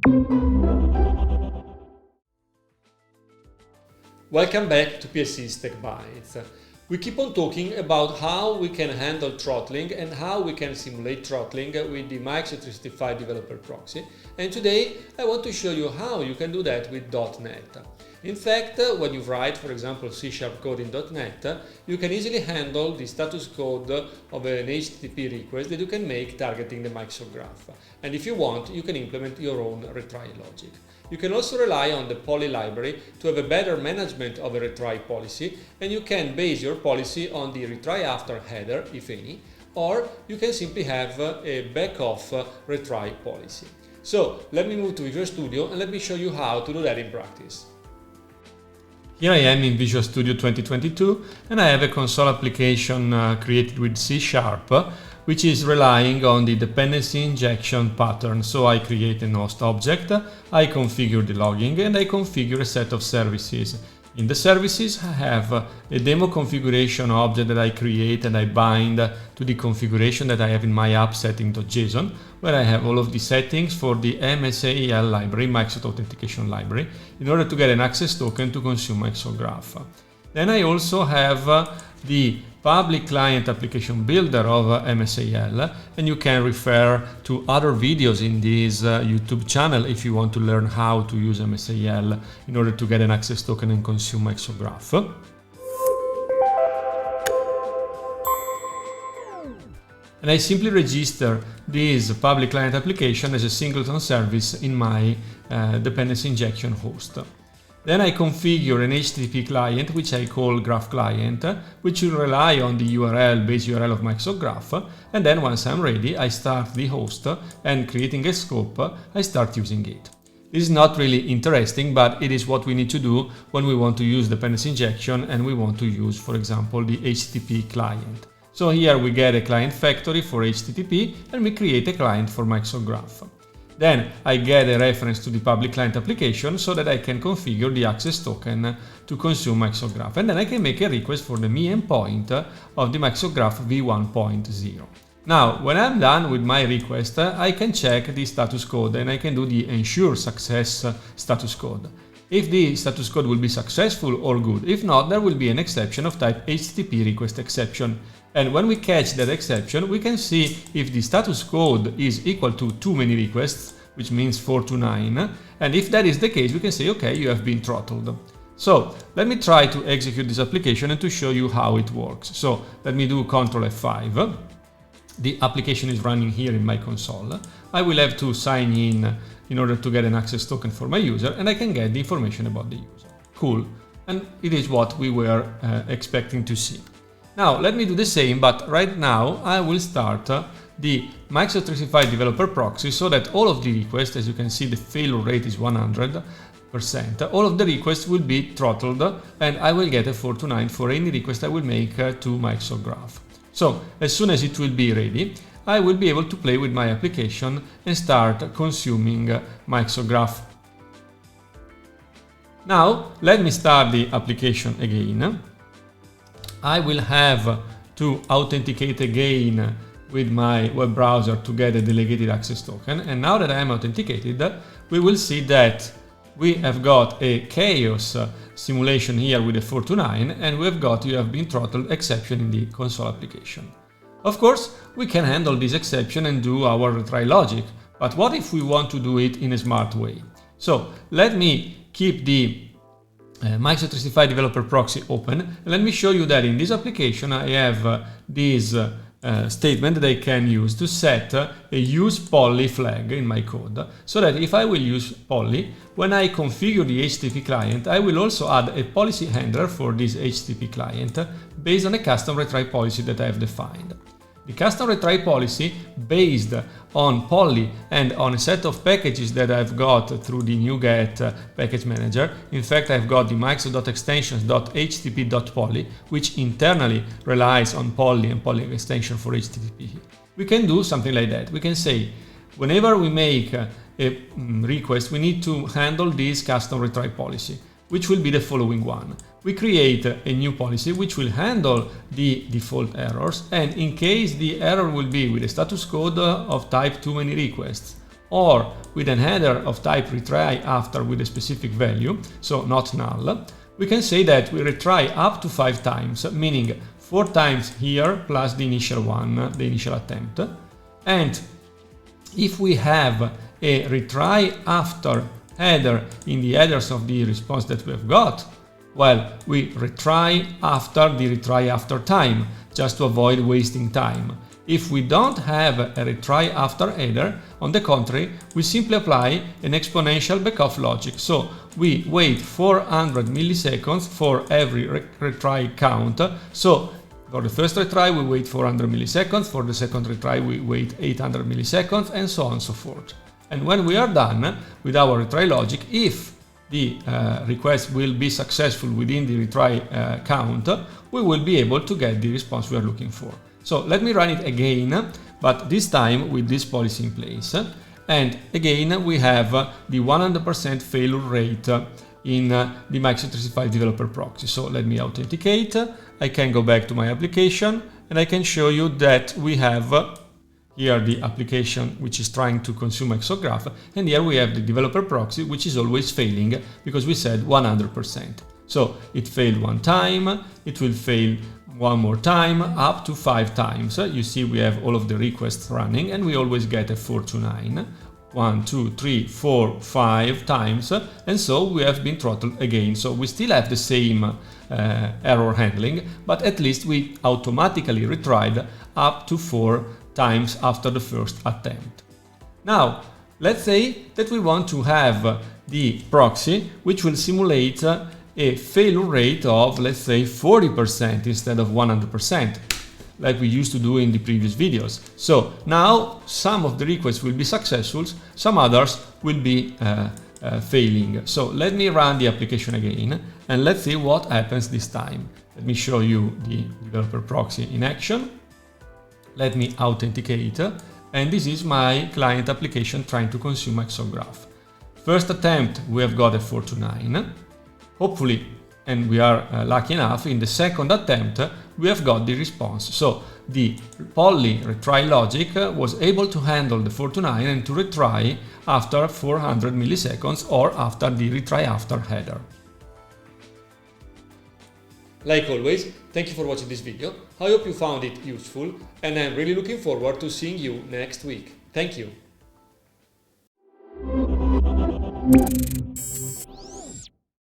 Welcome back to PLC's Tech Bytes. We keep on talking about how we can handle throttling and how we can simulate throttling with the Microsoft 365 Developer Proxy. And today I want to show you how you can do that with .NET. In fact, when you write, for example, C# code in .NET, you can easily handle the status code of an HTTP request that you can make targeting the Microsoft Graph. And if you want, you can implement your own retry logic. You can also rely on the poly library to have a better management of a retry policy, and you can base your policy on the retry after header, if any, or you can simply have a back-off retry policy. So let me move to Visual Studio and let me show you how to do that in practice. Here I am in Visual Studio 2022 and I have a console application created with C#, which is relying on the dependency injection pattern. So I create a host object, I configure the logging, and I configure a set of services. In the services, I have a demo configuration object that I create and I bind to the configuration that I have in my app setting.json, where I have all of the settings for the MSAEL library, Microsoft Authentication Library, in order to get an access token to consume Microsoft Graph. Then I also have the public client application builder of MSAEL, and you can refer to other videos in this YouTube channel if you want to learn how to use MSAEL in order to get an access token and consume Microsoft Graph. And I simply register this public client application as a singleton service in my dependency injection host. Then I configure an HTTP client, which I call Graph Client, which will rely on the base URL of Microsoft Graph. And then once I'm ready, I start the host, and creating a scope, I start using it. This is not really interesting, but it is what we need to do when we want to use dependency injection and we want to use, for example, the HTTP client. So here we get a client factory for HTTP and we create a client for Microsoft Graph. Then I get a reference to the public client application so that I can configure the access token to consume Microsoft Graph. And then I can make a request for the me endpoint of the Microsoft Graph v1.0. Now, when I'm done with my request, I can check the status code and I can do the ensure success status code. If the status code will be successful or good, if not, there will be an exception of type HTTP request exception. And when we catch that exception, we can see if the status code is equal to too many requests, which means 4 to 9. And if that is the case, we can say, okay, you have been throttled. So let me try to execute this application and to show you how it works. So let me do Ctrl F5. The application is running here in my console. I will have to sign in order to get an access token for my user, and I can get the information about the user. Cool. And it is what we were expecting to see. Now let me do the same, but right now I will start the Microsoft 365 Developer Proxy so that all of the requests, as you can see, the failure rate is 100%. All of the requests will be throttled and I will get a 4 to 9 for any request I will make to Microsoft Graph. So as soon as it will be ready, I will be able to play with my application and start consuming Microsoft Graph. Now let me start the application again. I will have to authenticate again with my web browser to get a delegated access token. And now that I am authenticated, we will see that we have got a chaos simulation here with a 4 to 9, and we have got you have been throttled exception in the console application. Of course, we can handle this exception and do our retry logic, but what if we want to do it in a smart way? So let me keep the Microsoft 365 Developer Proxy open, and let me show you that in this application I have this statement that I can use to set a use poly flag in my code, so that if I will use poly, when I configure the HTTP client, I will also add a policy handler for this HTTP client based on a custom retry policy that I have defined. The custom retry policy, based on poly and on a set of packages that I've got through the NuGet package manager. In fact, I've got the Microsoft.extensions.http.poly, which internally relies on poly and poly extension for HTTP. We can do something like that. We can say, whenever we make a request, we need to handle this custom retry policy, which will be the following one. We create a new policy which will handle the default errors, and in case the error will be with a status code of type too many requests, or with an header of type retry after with a specific value, so not null, we can say that we retry up to 5 times, meaning 4 times here plus the initial one, the initial attempt. And if we have a retry after header in the headers of the response that we have got, well, we retry after the retry after time, just to avoid wasting time. If we don't have a retry after header, on the contrary, we simply apply an exponential backoff logic. So we wait 400 milliseconds for every retry count. So for the first retry, we wait 400 milliseconds. For the second retry, we wait 800 milliseconds, and so on and so forth. And when we are done with our retry logic, if the request will be successful within the retry count, we will be able to get the response we are looking for. So let me run it again, but this time with this policy in place. And again, we have the 100% failure rate in the Microsoft 365 Developer Proxy. So let me authenticate. I can go back to my application and I can show you that we have here the application which is trying to consume exograph, and here we have the Developer Proxy which is always failing because we said 100%. So it failed one time, it will fail one more time, up to 5 times. You see we have all of the requests running and we always get a 4 to 9. 1, 2, 3, 4, 5 times, and so we have been throttled again. So we still have the same error handling, but at least we automatically retried up to 4 times after the first attempt. Now, let's say that we want to have the proxy which will simulate a failure rate of, let's say, 40% instead of 100%, like we used to do in the previous videos. So now some of the requests will be successful, some others will be failing. So let me run the application again and let's see what happens this time. Let me show you the Developer Proxy in action. Let me authenticate, and this is my client application trying to consume exograph. First attempt, we have got a 4 to 9. Hopefully, and we are lucky enough, in the second attempt we have got the response. So the poly retry logic was able to handle the 4 to 9 and to retry after 400 milliseconds or after the retry after header. Like always, thank you for watching this video. I hope you found it useful and I'm really looking forward to seeing you next week. Thank you.